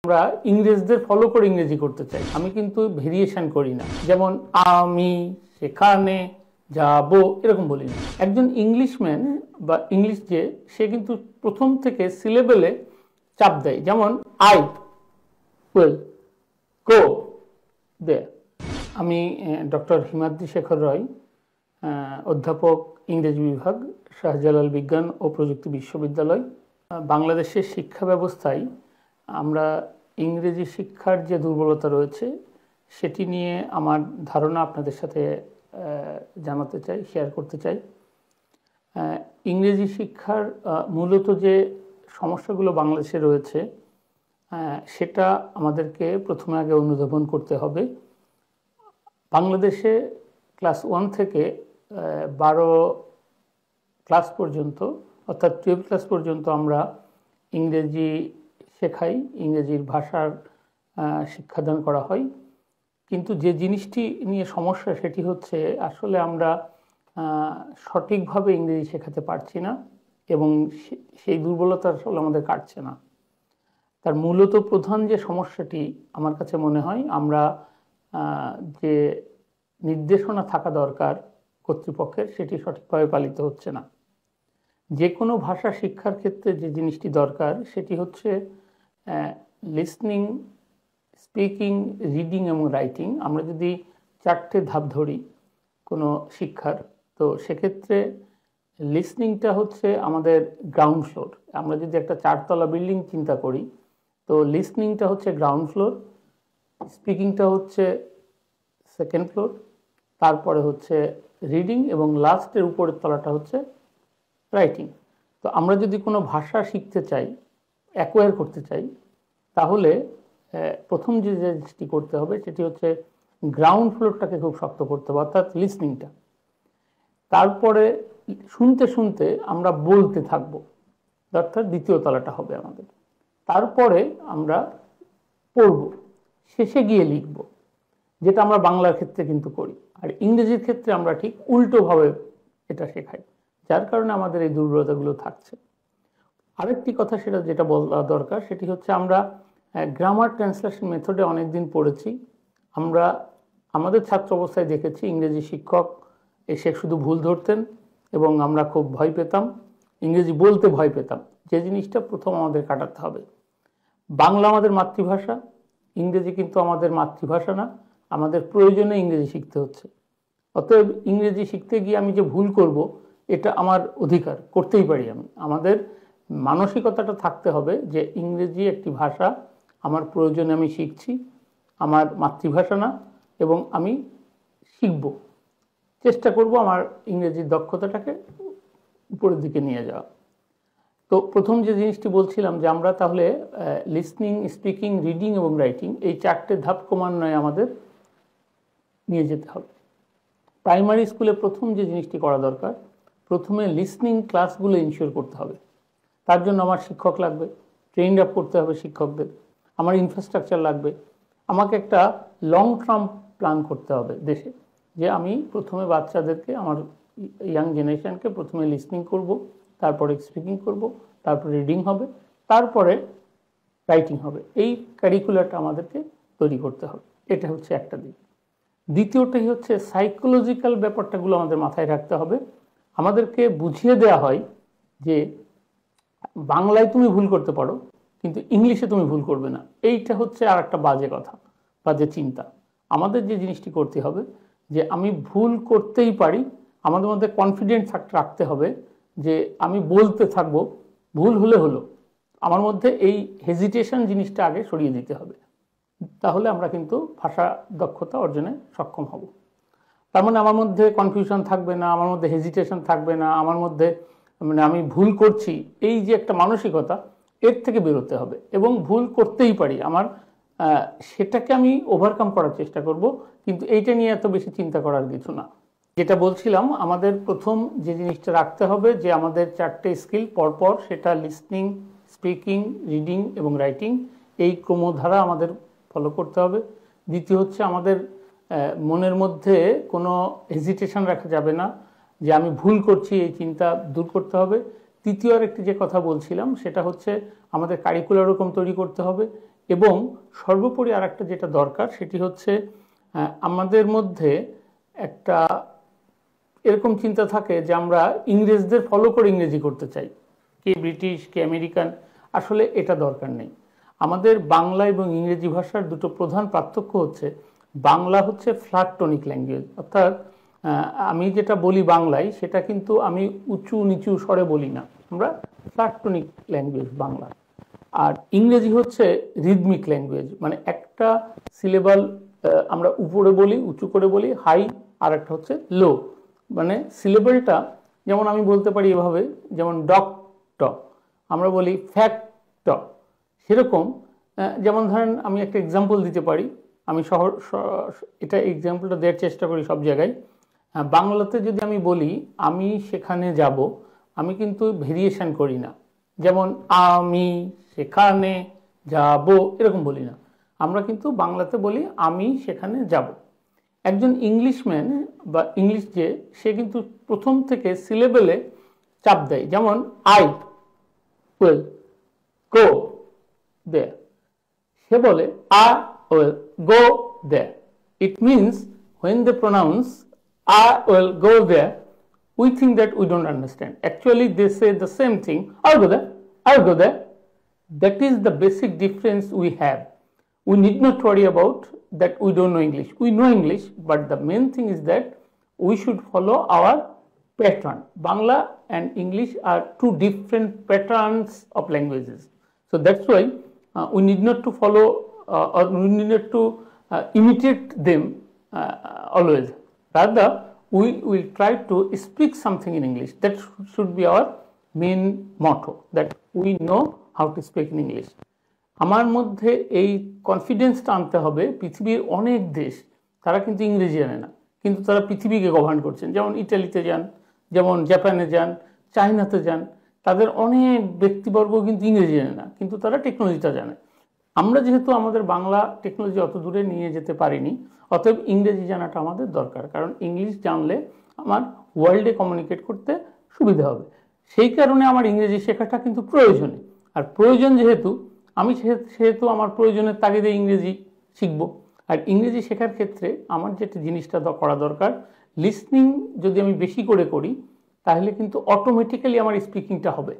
আমরা ইংরেজদের ফলো করে ইংরেজি করতে চাই, আমি কিন্তু ভেরিয়েশন করি না। যেমন আমি সেখানে যাব এরকম বলি না। একজন ইংলিশম্যান বা ইংলিশ সে কিন্তু প্রথম থেকে সিলেবেলে চাপ দেয়। যেমন আই উইল গো দেয়ার। আমি ডক্টর হিমাদ্রি শেখর রয়, অধ্যাপক, ইংরেজি বিভাগ, শাহজালাল বিজ্ঞান ও প্রযুক্তি বিশ্ববিদ্যালয়। বাংলাদেশের শিক্ষা ব্যবস্থায় আমরা ইংরেজি শিক্ষার যে দুর্বলতা রয়েছে সেটি নিয়ে আমার ধারণা আপনাদের সাথে জানাতে চাই, শেয়ার করতে চাই। ইংরেজি শিক্ষার মূলত যে সমস্যাগুলো বাংলাদেশে রয়েছে সেটা আমাদেরকে প্রথমে আগে অনুধাবন করতে হবে। বাংলাদেশে ক্লাস 1 থেকে 12 ক্লাস পর্যন্ত, অর্থাৎ 12 ক্লাস পর্যন্ত আমরা ইংরেজি শেখাই, ইংরেজির ভাষার শিক্ষাদান করা হয়। কিন্তু যে জিনিসটি নিয়ে সমস্যা সেটি হচ্ছে আসলে আমরা সঠিকভাবে ইংরেজি শেখাতে পারছি না এবং সেই দুর্বলতা আসলে আমাদের কাটছে না। তার মূলত প্রধান যে সমস্যাটি আমার কাছে মনে হয়, আমরা যে নির্দেশনা থাকা দরকার কর্তৃপক্ষের সেটি সঠিকভাবে পালিত হচ্ছে না। যে কোনো ভাষা শিক্ষার ক্ষেত্রে যে জিনিসটি দরকার সেটি হচ্ছে লিসনিং, স্পিকিং, রিডিং এবং রাইটিং। আমরা যদি 4টে ধাপ ধরি কোনো শিক্ষার, তো সেক্ষেত্রে লিসনিংটা হচ্ছে আমাদের গ্রাউন্ড ফ্লোর। আমরা যদি একটা 4তলা বিল্ডিং চিন্তা করি, তো লিসনিংটা হচ্ছে গ্রাউন্ড ফ্লোর, স্পিকিংটা হচ্ছে সেকেন্ড ফ্লোর, তারপরে হচ্ছে রিডিং এবং লাস্টের উপরের তলাটা হচ্ছে রাইটিং। তো আমরা যদি কোনো ভাষা শিখতে চাই, অ্যাকোয়ার করতে চাই, তাহলে প্রথম যে জিনিসটি করতে হবে সেটি হচ্ছে গ্রাউন্ড ফ্লোরটাকে খুব শক্ত করতে হবে, অর্থাৎ লিসনিংটা। তারপরে শুনতে শুনতে আমরা বলতে থাকবো, অর্থাৎ দ্বিতীয় তলাটা হবে আমাদের। তারপরে আমরা পড়ব, শেষে গিয়ে লিখব, যেটা আমরা বাংলার ক্ষেত্রে কিন্তু করি। আর ইংরেজির ক্ষেত্রে আমরা ঠিক উল্টোভাবে এটা শেখাই, যার কারণে আমাদের এই দুর্বলতাগুলো থাকছে। আরেকটি কথা যেটা বলা দরকার সেটি হচ্ছে আমরা গ্রামার ট্রান্সলেশন মেথডে অনেকদিন পড়েছি। আমরা আমাদের ছাত্র অবস্থায় দেখেছি ইংরেজি শিক্ষক এসে শুধু ভুল ধরতেন এবং আমরা খুব ভয় পেতাম, ইংরেজি বলতে ভয় পেতাম। যে জিনিসটা প্রথম আমাদের কাটাতে হবে। বাংলা আমাদের মাতৃভাষা, ইংরেজি কিন্তু আমাদের মাতৃভাষা না, আমাদের প্রয়োজনে ইংরেজি শিখতে হচ্ছে। অতএব ইংরেজি শিখতে গিয়ে আমি যে ভুল করব এটা আমার অধিকার, করতেই পারি আমি। আমাদের মানসিকতাটা থাকতে হবে যে ইংরেজি একটি ভাষা, আমার প্রয়োজনে আমি শিখছি, আমার মাতৃভাষা না, এবং আমি শিখব, চেষ্টা করব আমার ইংরেজির দক্ষতাটাকে উপরের দিকে নিয়ে যাওয়া। তো প্রথম যে জিনিসটি বলছিলাম যে আমরা তাহলে লিসনিং, স্পিকিং, রিডিং এবং রাইটিং এই 4টে ধাপ ক্রমান্বয়ে আমাদের নিয়ে যেতে হবে। প্রাইমারি স্কুলে প্রথম যে জিনিসটি করা দরকার, প্রথমে লিসনিং ক্লাসগুলো ইনশিওর করতে হবে। তার জন্য আমার শিক্ষক লাগবে, ট্রেইন আপ করতে হবে শিক্ষকদের, আমার ইনফ্রাস্ট্রাকচার লাগবে। আমাকে একটা লং টার্ম প্ল্যান করতে হবে দেশে, যে আমি প্রথমে বাচ্চাদেরকে, আমার ইয়াং জেনারেশনকে প্রথমে লিসনিং করব, তারপরে স্পিকিং করব, তারপরে রিডিং হবে, তারপরে রাইটিং হবে। এই ক্যারিকুলারটা আমাদেরকে তৈরি করতে হবে। এটা হচ্ছে একটা দিক। দ্বিতীয়টাই হচ্ছে সাইকোলজিক্যাল ব্যাপারটাগুলো আমাদের মাথায় রাখতে হবে। আমাদেরকে বুঝিয়ে দেওয়া হয় যে বাংলায় তুমি ভুল করতে পারো কিন্তু ইংলিশে তুমি ভুল করবে না। এইটা হচ্ছে আর একটা বাজে কথা, বাজে চিন্তা। আমাদের যে জিনিসটি করতে হবে যে আমি ভুল করতেই পারি, আমাদের মধ্যে কনফিডেন্ট রাখতে হবে যে আমি বলতে থাকবো, ভুল হলে হলো। আমার মধ্যে এই হেজিটেশন জিনিসটা আগে সরিয়ে দিতে হবে, তাহলে আমরা কিন্তু ভাষা দক্ষতা অর্জনে সক্ষম হব। তার মানে আমার মধ্যে কনফিউশন থাকবে না, আমার মধ্যে হেজিটেশন থাকবে না, আমার মধ্যে আমি ভুল করছি এই যে একটা মানসিকতা, এর থেকে বেরোতে হবে এবং ভুল করতেই পারি আমার, সেটাকে আমি ওভারকাম করার চেষ্টা করব। কিন্তু এইটা নিয়ে এত বেশি চিন্তা করার কিছু না। যেটা বলছিলাম, আমাদের প্রথম যে জিনিসটা রাখতে হবে যে আমাদের 4টে স্কিল পরপর, সেটা লিসনিং, স্পিকিং, রিডিং এবং রাইটিং, এই ক্রমধারা আমাদের ফলো করতে হবে। দ্বিতীয় হচ্ছে আমাদের মনের মধ্যে কোনো হেজিটেশন রাখা যাবে না যে আমি ভুল করছি, এই চিন্তা দূর করতে হবে। তৃতীয় আরেকটি যে কথা বলছিলাম সেটা হচ্ছে আমাদের কারিকুলার ওরকম তৈরি করতে হবে এবং সর্বোপরি আর একটা যেটা দরকার সেটি হচ্ছে আমাদের মধ্যে একটা এরকম চিন্তা থাকে যে আমরা ইংরেজদের ফলো করে ইংরেজি করতে চাই, কে ব্রিটিশ কে আমেরিকান। আসলে এটা দরকার নেই। আমাদের বাংলা এবং ইংরেজি ভাষার দুটো প্রধান পার্থক্য হচ্ছে, বাংলা হচ্ছে ফ্ল্যাট টনিক ল্যাঙ্গুয়েজ, অর্থাৎ আমি যেটা বলি বাংলায় সেটা কিন্তু আমি উঁচু নিচু স্বরে বলি না, আমরা ফ্ল্যাট টনিক ল্যাঙ্গুয়েজ বাংলা। আর ইংরেজি হচ্ছে রিদমিক ল্যাঙ্গুয়েজ, মানে একটা সিলেবাল আমরা উপরে বলি, উঁচু করে বলি, হাই, আর একটা হচ্ছে লো। মানে সিলেবলটা যেমন আমি বলতে পারি এভাবে, যেমন ডক্টর আমরা বলি ফ্যাক্টর, সেরকম যেমন ধরেন আমি একটা এক্সাম্পল দিতে পারি, আমি এটা এক্সাম্পলটা দেওয়ার চেষ্টা করি সব জায়গায়। বাংলাতে যদি আমি বলি আমি সেখানে যাব, আমি কিন্তু ভেরিয়েশন করি না, যেমন আমি সেখানে যাব এরকম বলি না, আমরা কিন্তু বাংলাতে বলি আমি সেখানে যাব। একজন ইংলিশম্যান বা ইংলিশ সে কিন্তু প্রথম থেকে সিলেবেলে চাপ দেয়, যেমন আই উইল গো দেয়ার, সে বলে I will go there. It means when they pronounce I will go there, we think that we don't understand. Actually, they say the same thing. I'll go there. I'll go there. That is the basic difference we have. We need not worry about that we don't know English. We know English, but the main thing is that we should follow our pattern. Bangla and English are two different patterns of languages. So that's why we need not to follow or we need not to imitate them always. Rather, we will try to speak something in English. That should be our main motto, that we know how to speak in English. আমার মধ্যে এই কনফিডেন্সটা আনতে হবে। পৃথিবীর অনেক দেশ তারা কিন্তু ইংরেজি জানে না, কিন্তু তারা পৃথিবীকে গভর্ন করছেন। যেমন ইটালিতে যান, যেমন জাপানে যান, চায়নাতে যান, তাদের অনেক ব্যক্তিবর্গ কিন্তু ইংরেজি জানে না, কিন্তু তারা টেকনোলজিটা জানে। আমরা যেহেতু আমাদের বাংলা টেকনোলজি অত দূরে নিয়ে যেতে পারিনি, অতএব ইংরেজি জানাটা আমাদের দরকার, কারণ ইংলিশ জানলে আমার ওয়ার্ল্ডে কমিউনিকেট করতে সুবিধা হবে। সেই কারণে আমার ইংরেজি শেখাটা কিন্তু প্রয়োজনে, আর প্রয়োজন যেহেতু আমি সেহেতু আমার প্রয়োজনের তাগিদে ইংরেজি শিখব। আর ইংরেজি শেখার ক্ষেত্রে আমার যেটা জিনিসটা করা দরকার, লিসনিং যদি আমি বেশি করে করি তাহলে কিন্তু অটোমেটিক্যালি আমার স্পিকিংটা হবে।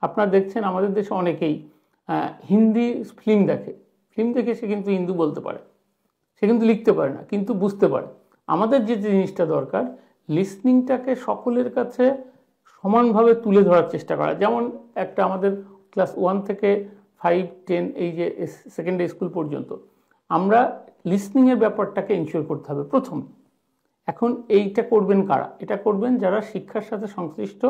আপনারা দেখছেন আমাদের দেশে অনেকেই হিন্দি ফিল্ম দেখে সে কিন্তু হিন্দু বলতে পারে, সে কিন্তু লিখতে পারে না, কিন্তু বুঝতে পারে। আমাদের যে জিনিসটা দরকার, লিসনিংটাকে সকলের কাছে সমানভাবে তুলে ধরার চেষ্টা করা। যেমন একটা আমাদের ক্লাস 1 থেকে 5, 10 এই যে সেকেন্ডারি স্কুল পর্যন্ত আমরা লিসনিংয়ের ব্যাপারটাকে ইনশিওর করতে হবে প্রথম। এখন এইটা করবেন কারা? এটা করবেন যারা শিক্ষার সাথে সংশ্লিষ্ট,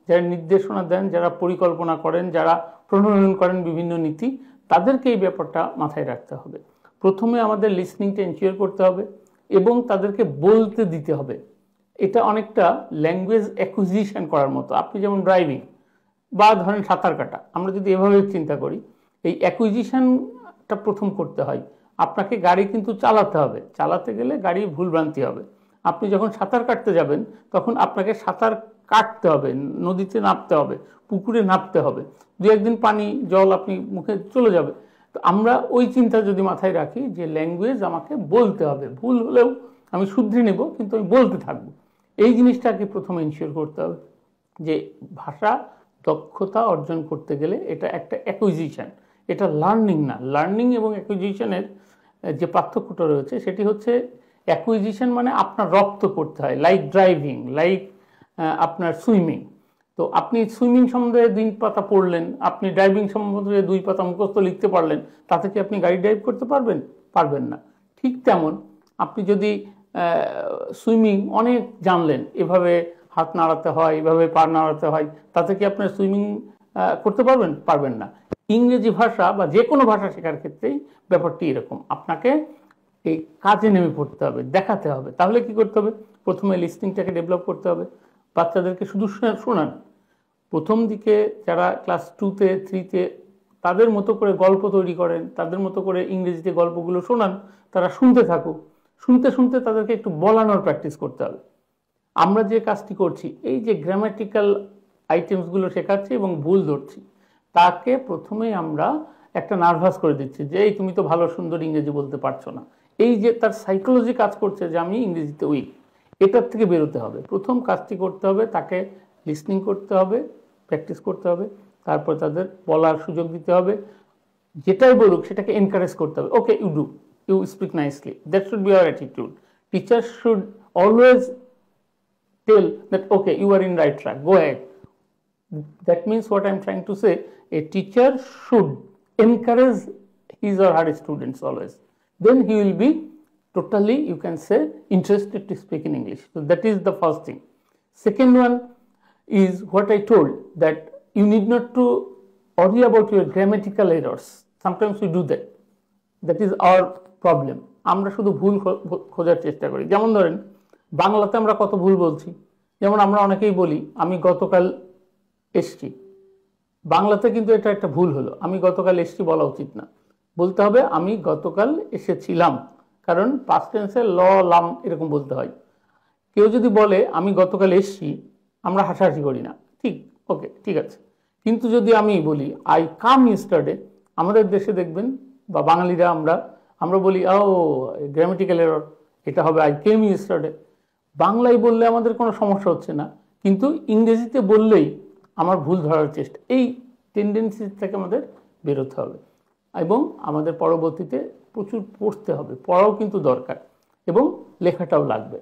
যারা নির্দেশনা দেন, যারা পরিকল্পনা করেন, যারা প্রণয়ন করেন বিভিন্ন নীতি, তাদেরকে এই ব্যাপারটা মাথায় রাখতে হবে। প্রথমে আমাদের লিসনিংটা ইনশিওর করতে হবে এবং তাদেরকে বলতে দিতে হবে। এটা অনেকটা ল্যাঙ্গুয়েজ অ্যাকুইজিশন করার মতো। আপনি যেমন ড্রাইভিং বা ধরেন সাঁতার কাটা, আমরা যদি এভাবে চিন্তা করি, এই অ্যাকুইজিশনটা প্রথম করতে হয়। আপনাকে গাড়ি কিন্তু চালাতে হবে, চালাতে গেলে গাড়ি ভুলভ্রান্তি হবে। আপনি যখন সাঁতার কাটতে যাবেন তখন আপনাকে সাঁতার কাটতে হবে, নদীতে নামতে হবে, পুকুরে নামতে হবে, 2-1 দিন পানি জল আপনি মুখে চলে যাবে। তো আমরা ওই চিন্তা যদি মাথায় রাখি যে ল্যাঙ্গুয়েজ আমাকে বলতে হবে, ভুল হলেও আমি শুধরে নেব, কিন্তু আমি বলতে থাকবো, এই জিনিসটাকে প্রথমে ইনশিওর করতে হবে। যে ভাষা দক্ষতা অর্জন করতে গেলে এটা একটা অ্যাকুইজিশন, এটা লার্নিং না। লার্নিং এবং অ্যাকুইজিশনের যে পার্থক্যটা রয়েছে সেটি হচ্ছে, অ্যাকুইজিশন মানে আপনার রপ্ত করতে হয়, লাইক ড্রাইভিং, লাইক আপনার সুইমিং। তো আপনি সুইমিং সম্বন্ধে 2 পাতা পড়লেন, আপনি ড্রাইভিং সম্বন্ধে 2 পাতা মুখস্থ লিখতে পারলেন, তাতে কি আপনি গাড়ি ড্রাইভ করতে পারবেন? পারবেন না। ঠিক তেমন আপনি যদি সুইমিং অনেক জানলেন, এভাবে হাত নাড়াতে হয়, এভাবে পা নাড়াতে হয়, তাতে কি আপনার সুইমিং করতে পারবেন? পারবেন না। ইংরেজি ভাষা বা যে কোনো ভাষা শেখার ক্ষেত্রেই ব্যাপারটি এরকম, আপনাকে এই কাজে নেমে পড়তে হবে, দেখাতে হবে। তাহলে কি করতে হবে? প্রথমে লিসনিংটাকে ডেভেলপ করতে হবে। বাচ্চাদেরকে শুধু শোনান। প্রথম দিকে যারা ক্লাস 2-তে 3-তে তাদের মতো করে গল্প তৈরি করেন, তাদের মতো করে ইংরেজিতে গল্পগুলো শোনান, তারা শুনতে থাকুক। শুনতে শুনতে তাদেরকে একটু বলানোর প্র্যাকটিস করতে হবে। আমরা যে কাজটি করছি, এই যে গ্রামাটিক্যাল আইটেমসগুলো শেখাচ্ছি এবং ভুল ধরছি, তাকে প্রথমেই আমরা একটা নার্ভাস করে দিচ্ছে যে এই তুমি তো ভালো সুন্দর ইংরেজি বলতে পারছো না। এই যে তার সাইকোলজি কাজ করছে যে আমি ইংরেজিতে উইক, এটার থেকে বেরোতে হবে। প্রথম কাজটি করতে হবে, তাকে লিসনিং করতে হবে, প্র্যাকটিস করতে হবে, তারপর তাদের বলার সুযোগ দিতে হবে, যেটাই বলুক সেটাকে এনকারেজ করতে হবে। Okay, you do, you speak nicely, that should be our attitude. Teacher should always tell that okay, you are in right track, go ahead. That means what I'm trying to say, a teacher should encourage his or her students always, then he will be totally, you can say, interested to speak in English. So that is the first thing. Second one is what I told, that you need not to worry about your grammatical errors. Sometimes we do that, that is our problem. আমরা শুধু ভুল খোঁজার চেষ্টা করি। যেমন ধরেন বাংলাতে আমরা কত ভুল বলছি। যেমন আমরা অনেকেই বলি আমি গতকাল এসছি, বাংলাতে কিন্তু এটা একটা ভুল হলো, আমি গতকাল এসছি বলা উচিত না, বলতে হবে আমি গতকাল এসেছিলাম, কারণ পাস্ট টেন্সে ল লাম এরকম বলতে হয়। কেউ যদি বলে আমি গতকাল এসছি, আমরা হাসাহাসি করি না, ঠিক, ওকে, ঠিক আছে। কিন্তু যদি আমি বলি আই কাম ইয়েস্টারডে, আমাদের দেশে দেখবেন বা বাঙালিরা আমরা বলি ও গ্রামেটিক্যাল এরর, এটা হবে আই কেম ইয়েস্টারডে। বাংলায় বললে আমাদের কোনো সমস্যা হচ্ছে না, কিন্তু ইংরেজিতে বললেই আমার ভুল ধরার চেষ্টা, এই টেন্ডেন্সি থেকে আমাদের বেরোতে হবে। এবং আমাদের পরবর্তীতে প্রচুর পড়তে হবে, পড়াও কিন্তু দরকার, এবং লেখাটাও লাগবে।